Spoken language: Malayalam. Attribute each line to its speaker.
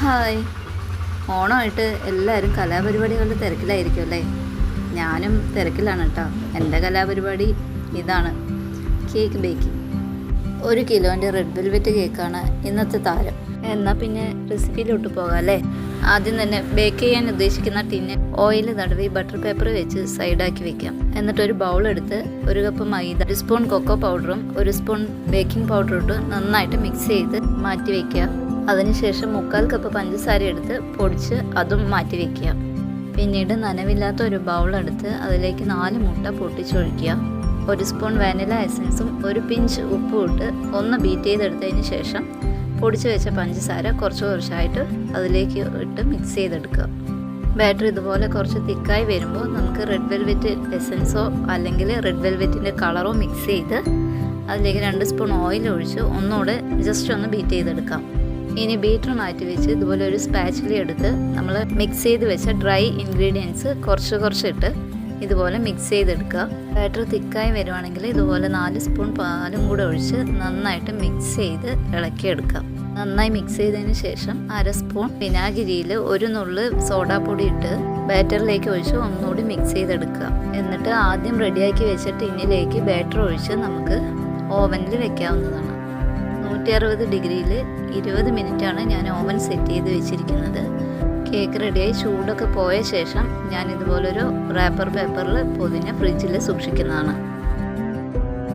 Speaker 1: ഹായ്. ഓണമായിട്ട് എല്ലാവരും കലാപരിപാടികളുടെ തിരക്കിലായിരിക്കും അല്ലേ? ഞാനും തിരക്കിലാണ് കേട്ടോ. എൻ്റെ കലാപരിപാടി ഇതാണ്, കേക്ക് ബേക്കിംഗ്. 1 കിലോൻ്റെ റെഡ് വെൽവെറ്റ് കേക്കാണ് ഇന്നത്തെ താരം. എന്നാൽ പിന്നെ റെസിപ്പിയിലോട്ട് പോകാം അല്ലേ? ആദ്യം തന്നെ ബേക്ക് ചെയ്യാൻ ഉദ്ദേശിക്കുന്ന ടിന്ന് ഓയിൽ തടവി ബട്ടർ പേപ്പർ വെച്ച് സൈഡാക്കി വെക്കാം. എന്നിട്ടൊരു ബൗൾ എടുത്ത് 1 കപ്പ് മൈദ, 1 സ്പൂൺ കൊക്കോ പൗഡറും 1 സ്പൂൺ ബേക്കിംഗ് പൗഡറും ഇട്ട് നന്നായിട്ട് മിക്സ് ചെയ്ത് മാറ്റി വയ്ക്കുക. അതിനുശേഷം 1/4 കപ്പ് പഞ്ചസാര എടുത്ത് പൊടിച്ച് അതും മാറ്റി വയ്ക്കുക. പിന്നീട് നനവില്ലാത്ത ഒരു ബൗൾ എടുത്ത് അതിലേക്ക് 4 മുട്ട പൊട്ടിച്ചൊഴിക്കുക. 1 സ്പൂൺ വാനില എസൻസും 1 പിഞ്ച് ഉപ്പും ഇട്ട് ഒന്ന് ബീറ്റ് ചെയ്തെടുത്തതിന് ശേഷം പൊടിച്ച് വെച്ച പഞ്ചസാര കുറച്ചായിട്ട് അതിലേക്ക് ഇട്ട് മിക്സ് ചെയ്തെടുക്കുക. ബാറ്റർ ഇതുപോലെ കുറച്ച് തിക്കായി വരുമ്പോൾ നമുക്ക് റെഡ് വെൽവെറ്റ് എസൻസോ അല്ലെങ്കിൽ റെഡ് വെൽവെറ്റിൻ്റെ കളറോ മിക്സ് ചെയ്ത് അതിലേക്ക് 2 സ്പൂൺ ഓയിൽ ഒഴിച്ച് ഒന്നുകൂടെ ജസ്റ്റ് ഒന്ന് ബീറ്റ് ചെയ്തെടുക്കാം. ഇനി ബീറ്റർ മാറ്റി വെച്ച് ഇതുപോലെ ഒരു സ്പാച്ചുല എടുത്ത് നമ്മൾ മിക്സ് ചെയ്ത് വെച്ച ഡ്രൈ ഇൻഗ്രീഡിയൻസ് കുറച്ചിട്ട് ഇതുപോലെ മിക്സ് ചെയ്തെടുക്കുക. ബാറ്റർ തിക്കായി വരുവാണെങ്കിൽ ഇതുപോലെ 4 സ്പൂൺ പാലും കൂടെ ഒഴിച്ച് നന്നായിട്ട് മിക്സ് ചെയ്ത് ഇളക്കിയെടുക്കുക. നന്നായി മിക്സ് ചെയ്തതിന് ശേഷം 1/2 സ്പൂൺ വിനാഗിരിയിൽ 1 നുള്ള് സോഡാപ്പൊടി ഇട്ട് ബാറ്ററിലേക്ക് ഒഴിച്ച് ഒന്നുകൂടി മിക്സ് ചെയ്തെടുക്കുക. എന്നിട്ട് ആദ്യം റെഡിയാക്കി വെച്ച ടിന്നിലേക്ക് ബാറ്റർ ഒഴിച്ച് നമുക്ക് ഓവനിൽ വെക്കാവുന്നതാണ്. 160 ഡിഗ്രിയിൽ 20 മിനിറ്റാണ് ഞാൻ ഓവൻ സെറ്റ് ചെയ്ത് വെച്ചിരിക്കുന്നത്. കേക്ക് റെഡിയായി ചൂടൊക്കെ പോയ ശേഷം ഞാൻ ഇതുപോലൊരു റാപ്പർ പേപ്പറിൽ പൊതിഞ്ഞ് ഫ്രിഡ്ജിൽ സൂക്ഷിക്കുന്നതാണ്.